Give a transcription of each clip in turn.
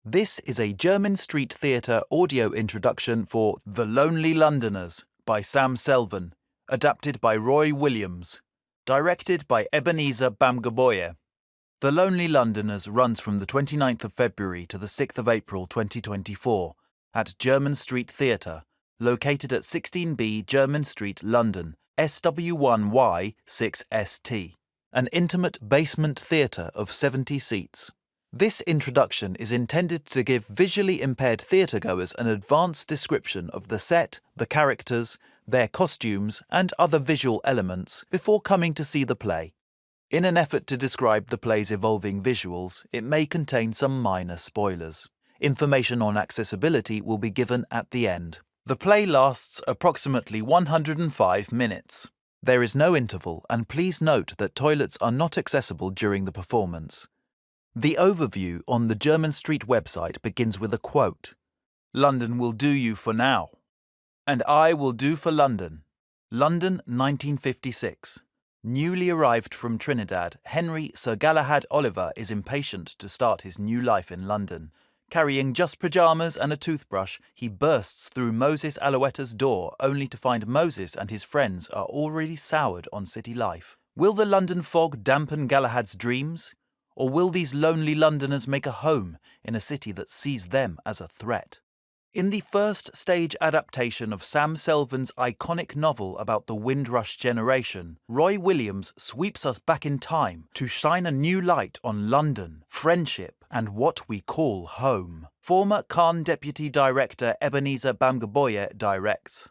This is a Jermyn Street Theatre audio introduction for The Lonely Londoners by Sam Selvin, adapted by Roy Williams, directed by Ebenezer Bamgaboye. The Lonely Londoners runs from the 29th of February to the 6th of April 2024 at Jermyn Street Theatre, located at 16B Jermyn Street, London, SW1Y 6ST, an intimate basement theatre of 70 seats. This introduction is intended to give visually impaired theatregoers an advanced description of the set, the characters, their costumes, and other visual elements before coming to see the play. In an effort to describe the play's evolving visuals, it may contain some minor spoilers. Information on accessibility will be given at the end. The play lasts approximately 105 minutes. There is no interval, and please note that toilets are not accessible during the performance. The overview on the Jermyn Street website begins with a quote. "London will do you for now. And I will do for London." London, 1956. Newly arrived from Trinidad, Henry Sir Galahad Oliver is impatient to start his new life in London. Carrying just pyjamas and a toothbrush, he bursts through Moses Alouetta's door only to find Moses and his friends are already soured on city life. Will the London fog dampen Galahad's dreams? Or will these lonely Londoners make a home in a city that sees them as a threat? In the first stage adaptation of Sam Selvin's iconic novel about the Windrush generation, Roy Williams sweeps us back in time to shine a new light on London, friendship, and what we call home. Former Cannes Deputy Director Ebenezer Bamgaboye directs.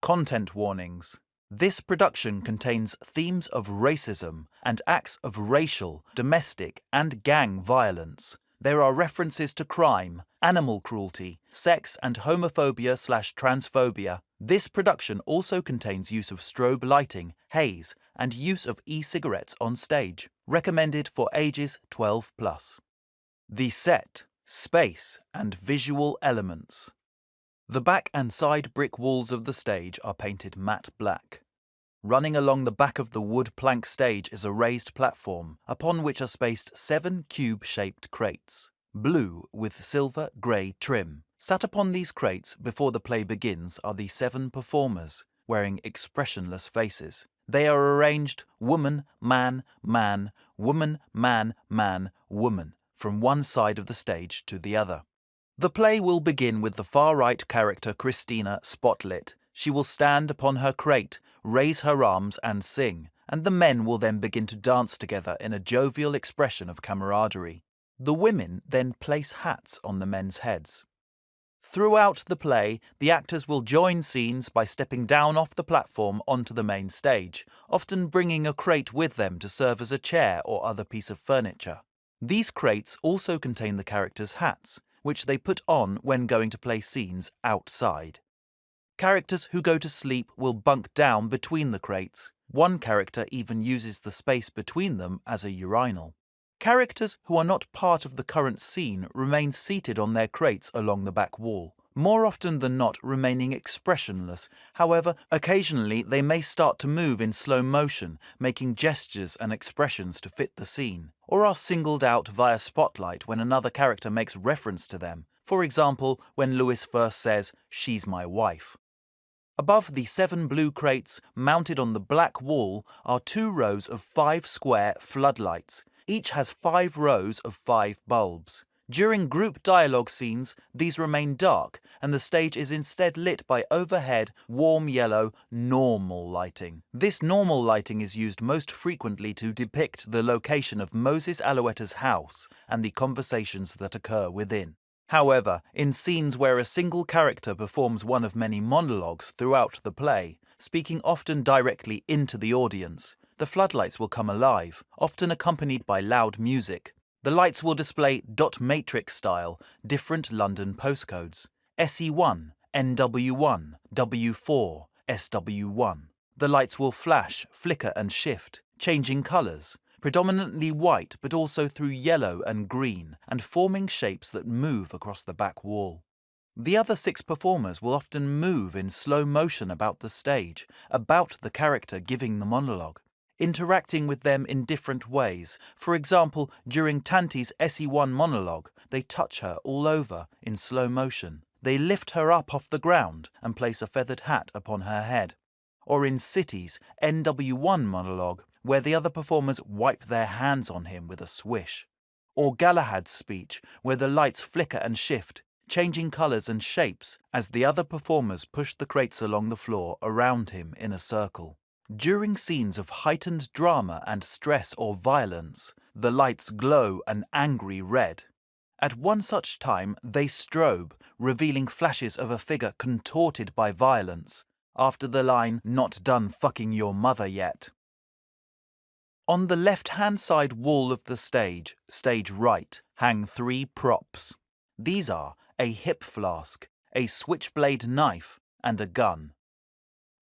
Content warnings. This production contains themes of racism and acts of racial, domestic, and gang violence. There are references to crime, animal cruelty, sex and homophobia/transphobia. This production also contains use of strobe lighting, haze, and use of e-cigarettes on stage. Recommended for ages 12+. The set, space, and visual elements. The back and side brick walls of the stage are painted matte black. Running along the back of the wood plank stage is a raised platform, upon which are spaced 7 cube-shaped crates, blue with silver-grey trim. Sat upon these crates before the play begins are the 7 performers, wearing expressionless faces. They are arranged woman, man, man, woman, man, man, woman, from one side of the stage to the other. The play will begin with the far-right character Christina spotlit. She will stand upon her crate, raise her arms and sing, and the men will then begin to dance together in a jovial expression of camaraderie. The women then place hats on the men's heads. Throughout the play, the actors will join scenes by stepping down off the platform onto the main stage, often bringing a crate with them to serve as a chair or other piece of furniture. These crates also contain the characters' hats, which they put on when going to play scenes outside. Characters who go to sleep will bunk down between the crates. One character even uses the space between them as a urinal. Characters who are not part of the current scene remain seated on their crates along the back wall, more often than not remaining expressionless. However, occasionally they may start to move in slow motion, making gestures and expressions to fit the scene, or are singled out via spotlight when another character makes reference to them. For example, when Lewis first says, "She's my wife." Above the 7 blue crates mounted on the black wall are 2 rows of 5 square floodlights. Each has 5 rows of 5 bulbs. During group dialogue scenes, these remain dark, and the stage is instead lit by overhead, warm yellow, normal lighting. This normal lighting is used most frequently to depict the location of Moses Alouetta's house and the conversations that occur within. However, in scenes where a single character performs one of many monologues throughout the play, speaking often directly into the audience, the floodlights will come alive, often accompanied by loud music. The lights will display dot matrix style different London postcodes: SE1, NW1, W4, SW1. The lights will flash, flicker and shift, changing colours, predominantly white but also through yellow and green, and forming shapes that move across the back wall. The other 6 performers will often move in slow motion about the stage, about the character giving the monologue. interacting with them in different ways. For example, during Tanti's SE1 monologue, they touch her all over in slow motion. They lift her up off the ground and place a feathered hat upon her head. Or in City's NW1 monologue, where the other performers wipe their hands on him with a swish. Or Galahad's speech, where the lights flicker and shift, changing colours and shapes as the other performers push the crates along the floor around him in a circle. During scenes of heightened drama and stress or violence, the lights glow an angry red. At one such time, they strobe, revealing flashes of a figure contorted by violence, after the line, "Not done fucking your mother yet." On the left-hand side wall of the stage right, hang 3 props. These are a hip flask, a switchblade knife, and a gun.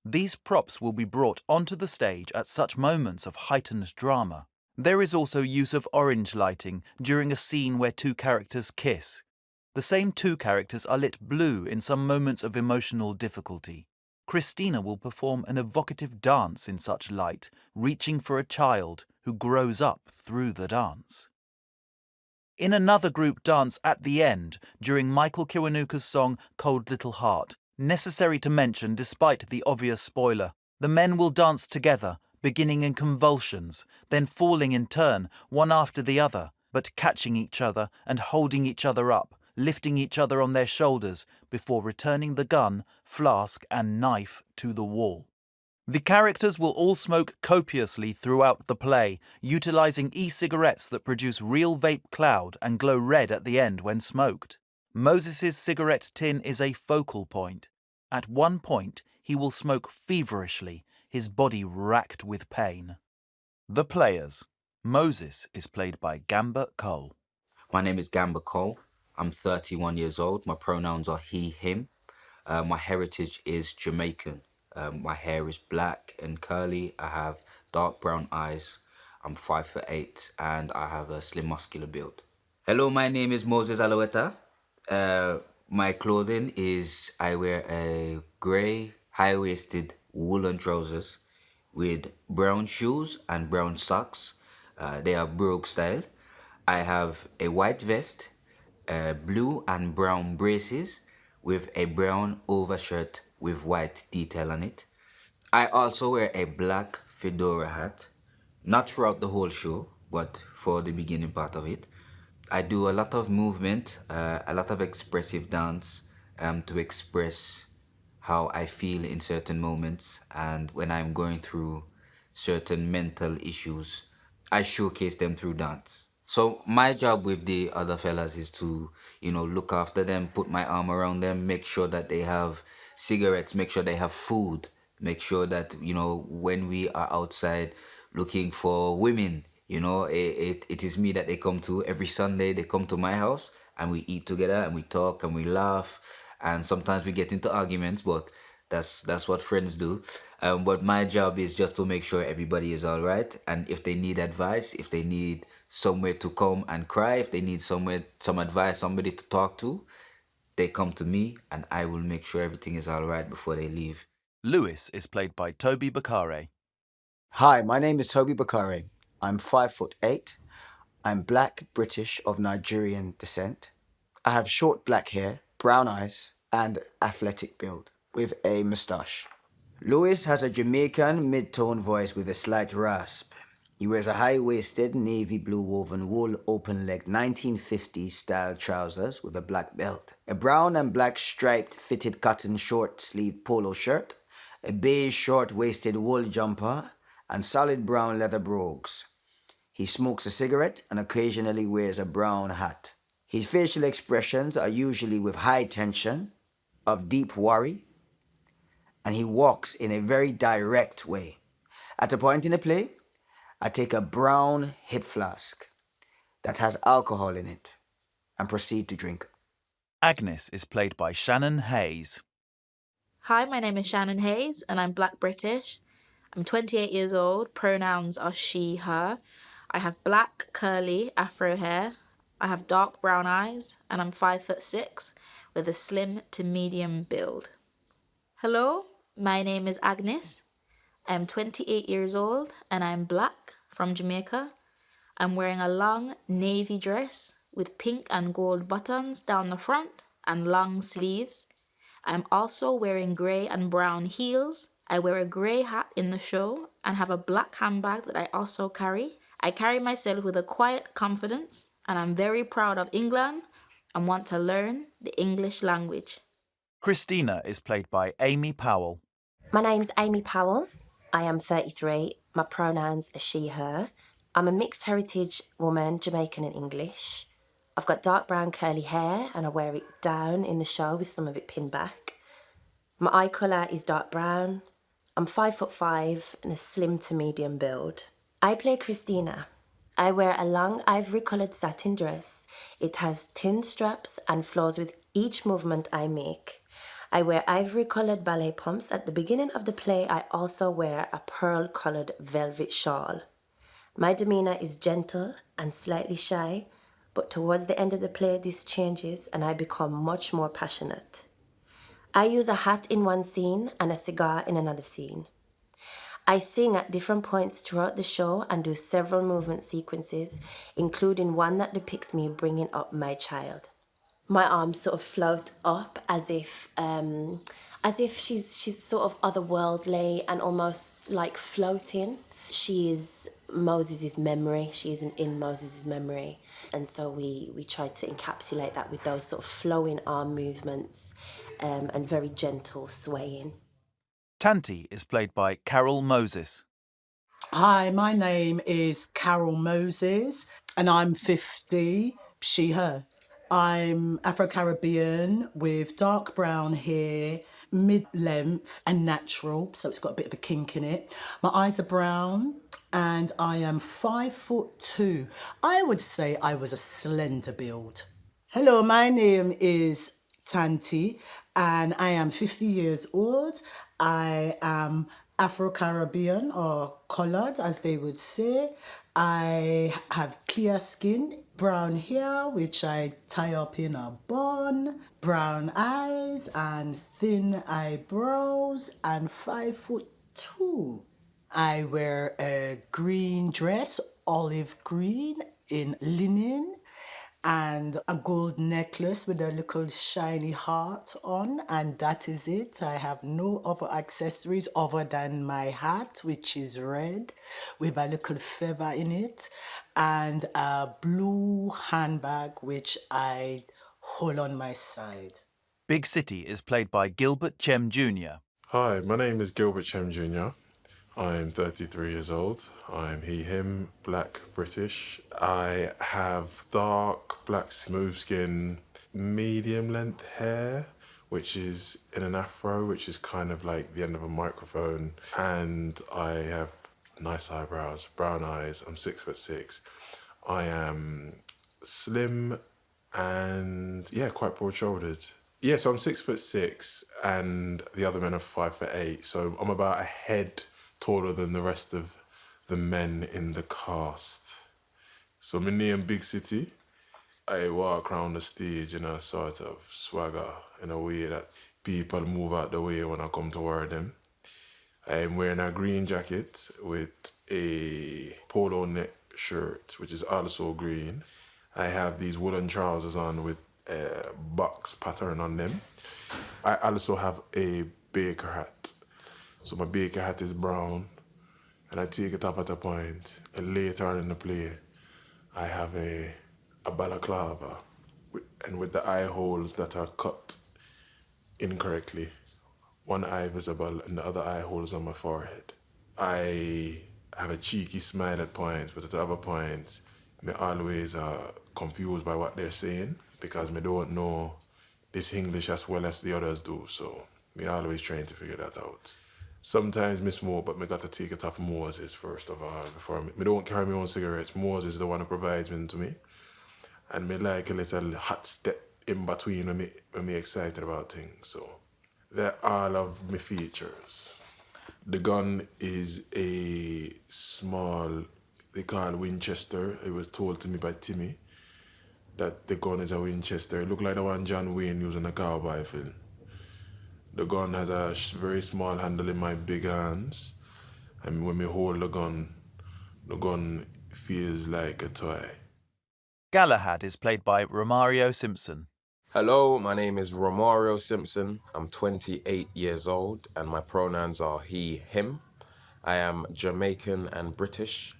These props will be brought onto the stage at such moments of heightened drama. There is also use of orange lighting during a scene where 2 characters kiss. The same 2 characters are lit blue in some moments of emotional difficulty. Christina will perform an evocative dance in such light, reaching for a child who grows up through the dance. In another group dance at the end, during Michael Kiwanuka's song Cold Little Heart, necessary to mention despite the obvious spoiler, the men will dance together, beginning in convulsions, then falling in turn, one after the other, but catching each other and holding each other up, lifting each other on their shoulders before returning the gun, flask and knife to the wall. The characters will all smoke copiously throughout the play, utilizing e-cigarettes that produce real vape cloud and glow red at the end when smoked. Moses's cigarette tin is a focal point. At one point, he will smoke feverishly, his body racked with pain. The players. Moses is played by Gamba Cole. My name is Gamba Cole. I'm 31 years old. My pronouns are he, him. My heritage is Jamaican. My hair is black and curly. I have dark brown eyes. I'm 5'8" and I have a slim muscular build. Hello, my name is Moses Alouetta. My clothing is, I wear a grey high-waisted woolen trousers with brown shoes and brown socks. They are brogue style. I have a white vest, blue and brown braces with a brown overshirt with white detail on it. I also wear a black fedora hat, not throughout the whole show, but for the beginning part of it. I do a lot of movement, a lot of expressive dance to express how I feel in certain moments, and when I'm going through certain mental issues, I showcase them through dance. So my job with the other fellas is to, look after them, put my arm around them, make sure that they have cigarettes, make sure they have food, make sure that, when we are outside looking for women, it is me that they come to. Every Sunday they come to my house and we eat together and we talk and we laugh, and sometimes we get into arguments, but that's what friends do. But my job is just to make sure everybody is all right, and if they need advice, if they need somewhere to come and cry, if they need some advice, somebody to talk to, they come to me and I will make sure everything is all right before they leave. Lewis is played by Toby Bakare. Hi, my name is Toby Bakare. I'm 5'8". I'm black, British, of Nigerian descent. I have short black hair, brown eyes, and athletic build, with a moustache. Lewis has a Jamaican mid-tone voice with a slight rasp. He wears a high-waisted navy blue woven wool open-legged 1950s style trousers with a black belt, a brown and black striped fitted cotton short-sleeved polo shirt, a beige short-waisted wool jumper, and solid brown leather brogues. He smokes a cigarette and occasionally wears a brown hat. His facial expressions are usually with high tension, of deep worry, and he walks in a very direct way. At a point in the play, I take a brown hip flask that has alcohol in it and proceed to drink. Agnes is played by Shannon Hayes. Hi, my name is Shannon Hayes and I'm Black British. I'm 28 years old, pronouns are she, her. I have black, curly, afro hair. I have dark brown eyes and I'm 5'6" with a slim to medium build. Hello, my name is Agnes. I'm 28 years old and I'm black from Jamaica. I'm wearing a long navy dress with pink and gold buttons down the front and long sleeves. I'm also wearing grey and brown heels. I wear a grey hat in the show and have a black handbag that I also carry. I carry myself with a quiet confidence and I'm very proud of England and want to learn the English language. Christina is played by Amy Powell. My name's Amy Powell. I am 33. My pronouns are she, her. I'm a mixed heritage woman, Jamaican and English. I've got dark brown curly hair and I wear it down in the show with some of it pinned back. My eye colour is dark brown. I'm 5'5" and a slim to medium build. I play Christina. I wear a long ivory coloured satin dress. It has thin straps and flows with each movement I make. I wear ivory coloured ballet pumps. At the beginning of the play, I also wear a pearl coloured velvet shawl. My demeanour is gentle and slightly shy, but towards the end of the play, this changes and I become much more passionate. I use a hat in one scene and a cigar in another scene. I sing at different points throughout the show and do several movement sequences, including one that depicts me bringing up my child. My arms sort of float up as if she's sort of otherworldly and almost like floating. She is Moses' memory. She is in Moses' memory. And so we try to encapsulate that with those sort of flowing arm movements and very gentle swaying. Tanti is played by Carol Moses. Hi, my name is Carol Moses and I'm 50, she, her. I'm Afro-Caribbean with dark brown hair, mid-length and natural, so it's got a bit of a kink in it. My eyes are brown and I am 5'2". I would say I was a slender build. Hello, my name is Tanti and I am 50 years old. I am Afro-Caribbean or coloured, as they would say. I have clear skin, brown hair, which I tie up in a bun, brown eyes and thin eyebrows, and 5'2". I wear a green dress, olive green in linen, and a gold necklace with a little shiny heart on, and that is it. I have no other accessories other than my hat, which is red with a little feather in it, and a blue handbag which I hold on my side. Big City is played by Gilbert Chem Jr. Hi, my name is Gilbert Chem Jr. I'm 33 years old. I'm he, him, black, British. I have dark, black, smooth skin, medium length hair, which is in an afro, which is kind of like the end of a microphone. And I have nice eyebrows, brown eyes. I'm 6'6". I am slim and quite broad-shouldered. Yeah, so I'm 6'6" and the other men are 5'8". So I'm about a head taller than the rest of the men in the cast. So my name Big City. I walk around the stage in a sort of swagger in a way that people move out the way when I come toward them. I'm wearing a green jacket with a polo neck shirt, which is also green. I have these woolen trousers on with a box pattern on them. I also have a baker hat. So my baker hat is brown, and I take it off at a point. And later on in the play, I have a balaclava, with the eye holes that are cut incorrectly. One eye visible and the other eye hole is on my forehead. I have a cheeky smile at points, but at other points, me always confused by what they're saying because me don't know this English as well as the others do, so me always trying to figure that out. Sometimes me smoke, but me got to take it off Moses first of all. Before me don't carry my own cigarettes. Moses is the one who provides them to me. And me like a little hot step in between when me excited about things. So they're all of my features. The gun is a small, they call Winchester. It was told to me by Timmy that the gun is a Winchester. It looked like the one John Wayne used in a cowboy film. The gun has a very small handle in my big hands, And when me hold the gun feels like a toy. Galahad is played by Romario Simpson. Hello, my name is Romario Simpson. I'm 28 years old and my pronouns are he, him. I am Jamaican and British.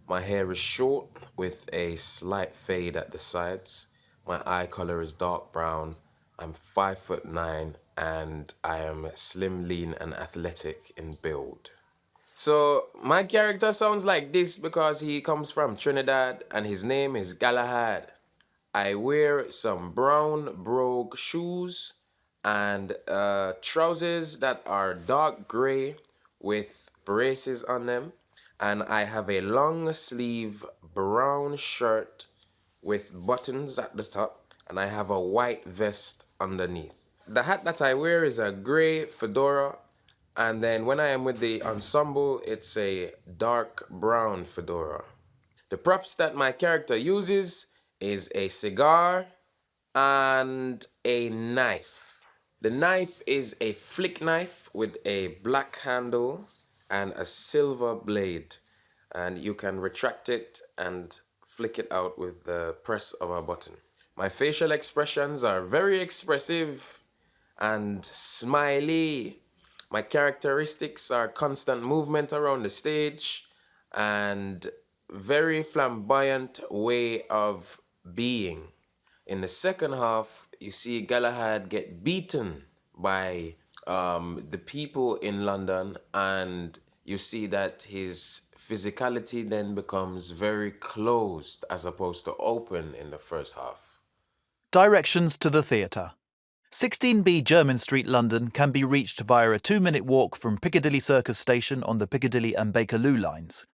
My hair is short with a slight fade at the sides. My eye color is dark brown. I'm 5'9" and I am slim, lean and athletic in build. So my character sounds like this because he comes from Trinidad and his name is Galahad. I wear some brown brogue shoes and trousers that are dark gray with braces on them. And I have a long sleeve brown shirt with buttons at the top. And I have a white vest underneath. The hat that I wear is a gray fedora. And then when I am with the ensemble, it's a dark brown fedora. The props that my character uses is a cigar and a knife. The knife is a flick knife with a black handle and a silver blade. And you can retract it and flick it out with the press of a button. My facial expressions are very expressive and smiley. My characteristics are constant movement around the stage and very flamboyant way of being. In the second half, you see Galahad get beaten by the people in London, and you see that his physicality then becomes very closed as opposed to open in the first half. Directions to the theatre. 16B Jermyn Street, London can be reached via a 2-minute walk from Piccadilly Circus Station on the Piccadilly and Bakerloo lines.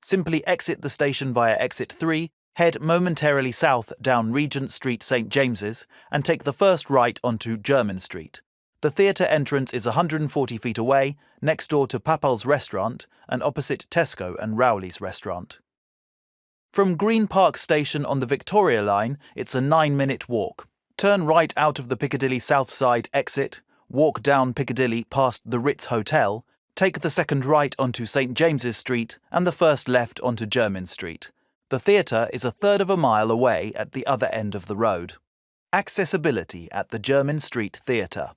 Simply exit the station via exit 3, head momentarily south down Regent Street, St James's, and take the first right onto Jermyn Street. The theatre entrance is 140 feet away, next door to Papal's restaurant and opposite Tesco and Rowley's restaurant. From Green Park Station on the Victoria line, it's a 9-minute walk. Turn right out of the Piccadilly South Side exit, walk down Piccadilly past the Ritz Hotel, take the second right onto St James's Street and the first left onto Jermyn Street. The theatre is a third of a mile away at the other end of the road. Accessibility at the Jermyn Street Theatre.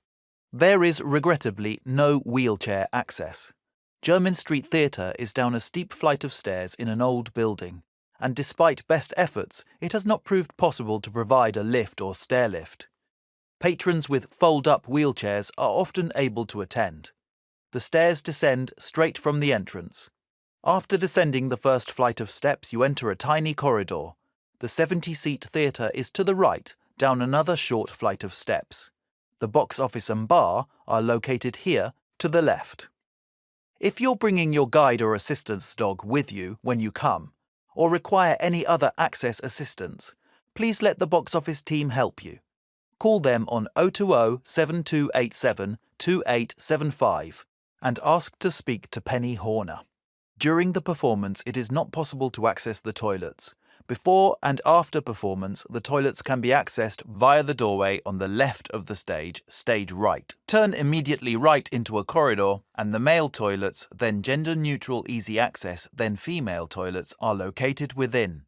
There is regrettably no wheelchair access. Jermyn Street Theatre is down a steep flight of stairs in an old building, and despite best efforts, it has not proved possible to provide a lift or stair lift. Patrons with fold-up wheelchairs are often able to attend. The stairs descend straight from the entrance. After descending the first flight of steps, you enter a tiny corridor. The 70-seat theatre is to the right, down another short flight of steps. The box office and bar are located here, to the left. If you're bringing your guide or assistance dog with you when you come, or require any other access assistance, please let the box office team help you. Call them on 020 7287 2875 and ask to speak to Penny Horner. During the performance, it is not possible to access the toilets. Before and after performance, the toilets can be accessed via the doorway on the left of the stage, stage right. Turn immediately right into a corridor, and the male toilets, then gender-neutral easy access, then female toilets are located within.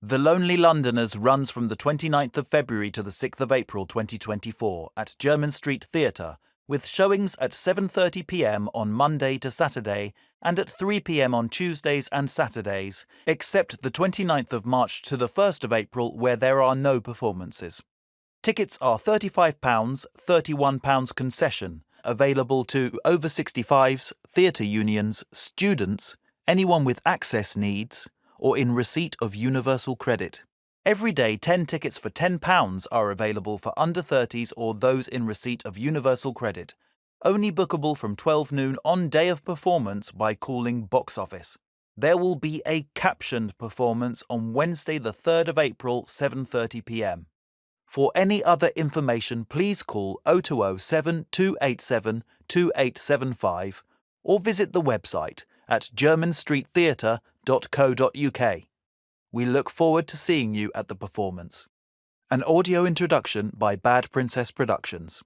The Lonely Londoners runs from the 29th of February to the 6th of April 2024 at Jermyn Street Theatre, with showings at 7:30 p.m. on Monday to Saturday and at 3 p.m. on Tuesdays and Saturdays, except the 29th of March to the 1st of April where there are no performances. Tickets are £35, £31 concession, available to over 65s, theatre unions, students, anyone with access needs, or in receipt of universal credit. Every day, 10 tickets for £10 are available for under 30s or those in receipt of universal credit. Only bookable from 12 noon on day of performance by calling box office. There will be a captioned performance on Wednesday the 3rd of April, 7:30 p.m. For any other information, please call 020 7287 2875 or visit the website at germanstreettheatre.co.uk. We look forward to seeing you at the performance. An audio introduction by Bad Princess Productions.